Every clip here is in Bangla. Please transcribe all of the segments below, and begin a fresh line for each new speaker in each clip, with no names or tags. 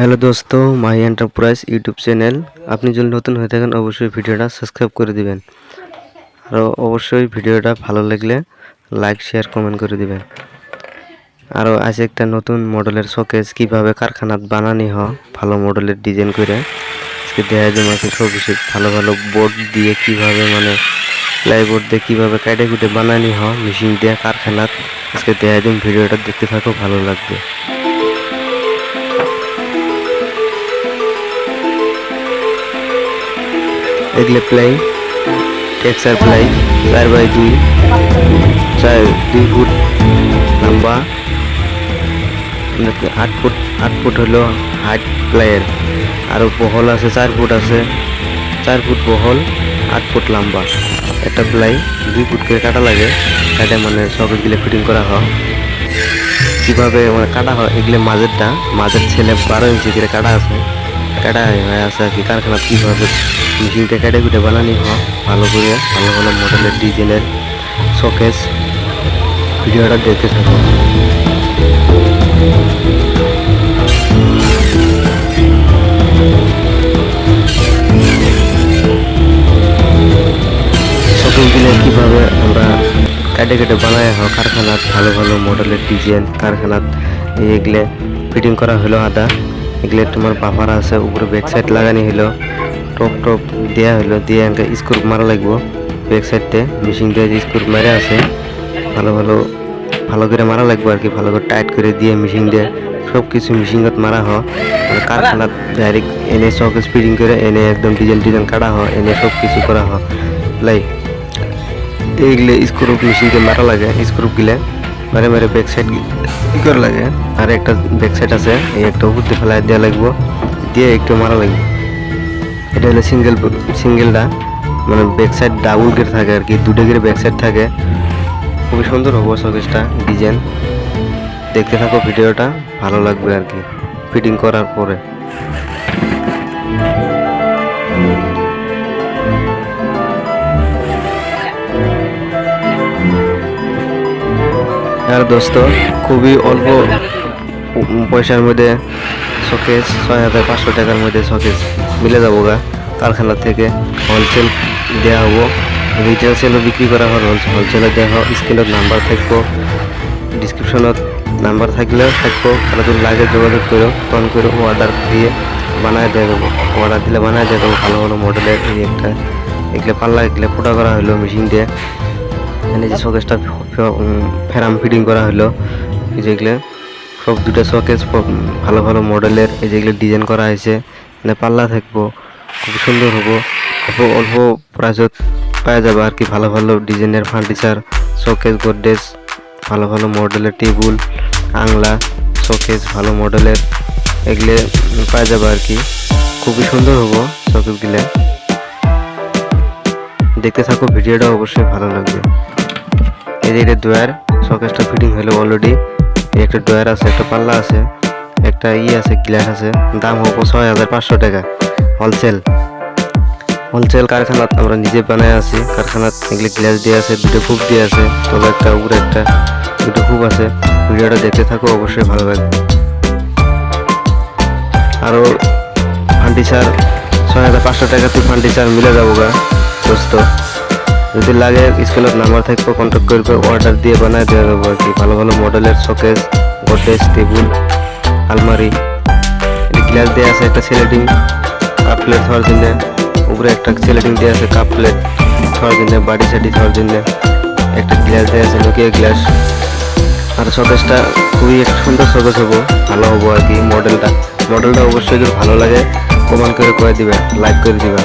হ্যালো দোস্ত, মাই এন্টারপ্রাইজ ইউটিউব চ্যানেল। আপনি যদি নতুন হয়ে থাকেন অবশ্যই ভিডিওটা সাবস্ক্রাইব করে দিবেন। আর অবশ্যই ভিডিওটা ভালো লাগলে লাইক শেয়ার কমেন্ট করে দিবেন। আরও আছে একটা নতুন মডেলের শোকেস কিভাবে কারখানাত বানানি হয় ভালো মডেলের ডিজাইন করে আজকে দেখা যায়। আছে সব কিছু ভালো ভালো বোর্ড দিয়ে কিভাবে প্লাইবোর্ড দিয়ে কিভাবে কাটে কুটে বানানি হয় মেশিন দিয়ে কারখানাত আজকে দেখা যায়। ভিডিওটা দেখতে থাকো, ভালো লাগবে। এগুলো ply texture ply 4x2 2 foot লম্বা, 8 ফুট হলো হাইট প্লাইয়ের। আর বহল আছে 4 ফুট, আছে 4 ফুট বহল, 8 ফুট লম্বা। একটা প্লাই 2 ফুট করে কাটা লাগে, কাটে সকেটগুলো ফিটিং করা হয়। কীভাবে কাটা হয় এগুলো মাঝের ছেলে 12 ইঞ্চি করে কাটা আছে হয়ে আছে আর কি। কারখানা কীভাবে মেশিনটা কেটে কুটে বানানি হয় ভালো করে ভালো ভালো মডেলের ডিজাইনের শোকেস ভিডিওটা দেখতে থাকো। শোকেসগুলো কীভাবে আমরা কেটে কেটে বানায় হয় কারখানাত ভালো ভালো মডেলের ডিজাইন কারখানাত এগুলো ফিটিং করা হলো। আদা এগুলো তোমার বাফার আছে, উপরে ব্যাক সাইড লাগানি হলো, টপ দেওয়া হলো, দিয়ে আমাকে স্ক্রু মারা লাগবো। ব্যাক সাইডে মেশিন দিয়ে যে স্ক্রু মারা আছে ভালো করে মারা লাগবে আর কি। ভালো করে টাইট করে দিয়ে মেশিন দিয়ে সব কিছু মেশিনত মারা হয়। কারখানাত ডাইরেক্ট এনে শোকেস ফিটিং করে এনে একদম ডিজাইন কাটা হয়, এনে সব কিছু করা হয়। এইগুলো স্ক্রু মেশিনকে মারা লাগে, স্ক্রুগুলো মারে ব্যাক সাইড করে লাগে। আর একটা ব্যাক সাইড আছে, এই একটা উপর দিয়ে ফেলাই দেওয়া লাগবো, দিয়ে একটু মারা লাগবে। এটা হলো সিঙ্গেলটা ব্যাক সাইড ডাবল গেট থাকে আর কি, দুটো গেটে ব্যাক সাইড থাকে। খুবই সুন্দর হবো শোকেসটা ডিজাইন। দেখতে থাকো ভিডিওটা, ভালো লাগবে আর কি ফিটিং করার পরে। আর দোস্ত খুবই অল্প পয়সার মধ্যে শোকেস 6500 টাকার মধ্যে শোকেস মিলে যাবো গা। কারখানা থেকে হোলসেল দেওয়া হবো, রিটেল সেলও বিক্রি করা হয়, হোলসেলে দেওয়া হয়। স্ক্রিনত নাম্বার থাকবো, ডিসক্রিপশনত নাম্বার থাকলেও থাকবো। তারা যদি লাগে যোগাযোগ করো, ফোন করে অর্ডার দিয়ে বানায় দিয়ে দেবো। অর্ডার দিলে বানায় দিয়ে দেবো ভালো ভালো মডেলের। এই একটা এগুলো পাল্লা এগুলো ফোটা করা হলো মেশিন দিয়ে। এখানে যে শোকেসটা ফেরাম ফিটিং করা হলো, এই যেগুলো সব দুটো শোকেস ভালো ভালো মডেলের, এই যেগুলো ডিজাইন করা হয়েছে। মানে পাল্লা থাকবো, খুব সুন্দর হবো। অল্প প্রাইসত পাওয়া যাবে আর কি ভালো ভালো ডিজাইনের ফার্নিচার শোকেস, গোদরেজ ভালো ভালো মডেলের টেবিল, আংলা শোকেস ভালো মডেলের এগুলো পাওয়া যাবে আর কি। খুবই সুন্দর হবো শোকেসগুলো। দেখতে থাকো ভিডিওটা, অবশ্যই ভালো লাগবে। এই যে এটা ড্রয়ার, শোকেসটা ফিটিং হলো অলরেডি। একটা ড্রয়ার আছে, একটা পাল্লা আছে, একটা আছে গ্লাস আছে। দাম হবো 6500 টাকা হোলসেল। কারখানাত আমরা নিজে বানায় আছি। কারখানাত এগুলো গ্লাস দিয়ে আছে, দুটো খুব দিয়ে আছে, তবে একটা উপরে একটা দুটো খুব আছে। ভিডিওটা দেখতে থাকো, অবশ্যই ভালো লাগবে। আরও ফার্নিচার 6500 টাকাতে ফার্নিচার মিলে যাবো গা দোস্ত। যদি লাগে স্কুলের নাম্বার থাকবে, কন্ট্যাক্ট করবে, অর্ডার দিয়ে বানায় দেওয়া যাবো আর কি। ভালো ভালো মডেলের শোকেস, গোদরেজ, টেবিল, আলমারি। গ্লাস দিয়ে আছে, একটা সেলেটিং কাপ প্লেট খাওয়ার জন্য, উপরে একটা সেলেটিং দিয়ে আছে কাপ প্লেট খাওয়ার জন্য, বাড়ি সাটি খাওয়ার জন্য। একটা গ্লাস দিয়ে আছে, নোকিয়া গ্লাস। আর শোকেসটা খুবই একটা সুন্দর শোকেস হবো, ভালো হবো আর কি। মডেলটা অবশ্যই যদি ভালো লাগে কমেন্ট করে দিবে, লাইক করে দিবে।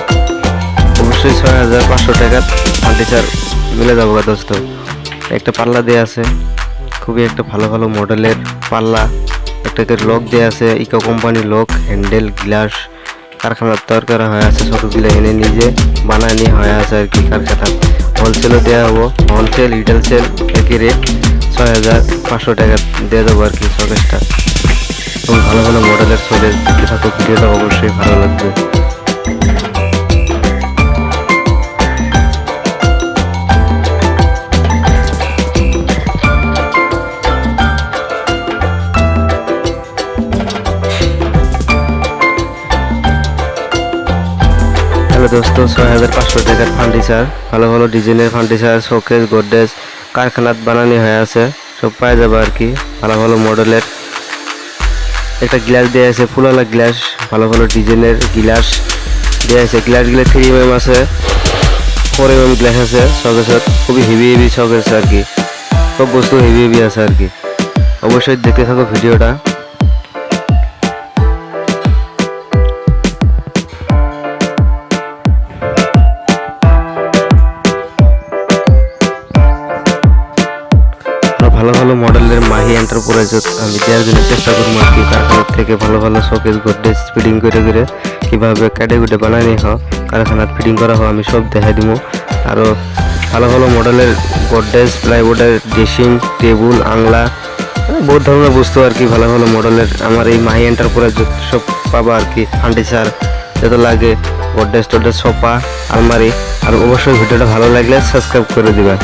অবশ্যই 6500 টাকার ফার্নিচার মিলে যাবো গা দোস্ত। একটা পাল্লা দেওয়া আছে, খুবই একটা ভালো ভালো মডেলের পাল্লা। একটা লক দেওয়া আছে, ইকো কোম্পানির লক, হ্যান্ডেল, গ্লাস। কারখানার তৈরি করা হয়ে আছে, ছোটোগুলো এনে নিজে বানায় নিয়ে হয়ে আছে আর কি। কারখানা হোলসেলও দেওয়া হবো, হোলসেল রিটেল সেল একই রেট 6500 টাকা দিয়ে দেবো আর কি শোকেসটা। এবং ভালো ভালো মডেলের শোকেস দেখতে থাকো, ভিডিওটা অবশ্যই ভালো লাগবে। হ্যালো দোস্ত, 6500 টাকার ফার্নিচার, ভালো ভালো ডিজাইনের ফার্নিচার, শোকেস, গোদরেজ কারখানাত বানানো হয়ে আছে, সব পাওয়া যাবে আর কি। ভালো ভালো মডেলের একটা গ্লাস দেওয়া আছে, ফুলালা গ্লাস, ভালো ভালো ডিজাইনের গ্লাস দেওয়া আছে। গ্লাসগুলো 3mm আছে, 4mm গ্লাস আছে। শোকেসত খুবই হেভি হেভি শোকেস আর কি, সব বস্তু হেভি হেভি আছে আর কি। অবশ্যই দেখতে থাকো ভিডিওটা। ভালো ভালো মডেলের মাহি এন্টারপ্রাইজত আমি দেওয়ার জন্য চেষ্টা করবো আর কি। কারখানার থেকে ভালো ভালো শোকেস গোদরেজ ফিটিং করে করে কীভাবে ক্যাডে গুটে বানানি হয়, কারখানাত ফিটিং করা হয়, আমি সব দেখাই দিব। আরও ভালো ভালো মডেলের গোদরেজ, প্লাইউডের ড্রেসিং টেবিল, আংলা, বহুত ধরনের বস্তু আর কি। ভালো ভালো মডেলের আমার এই মাহি এন্টারপ্রাইজ সব পাবা আর কি। ফার্নিচার যত লাগে, গোদরেজ টোডরেজ, সোফা, আলমারি। আর অবশ্যই ভিডিওটা ভালো লাগলে সাবস্ক্রাইব করে দিবা।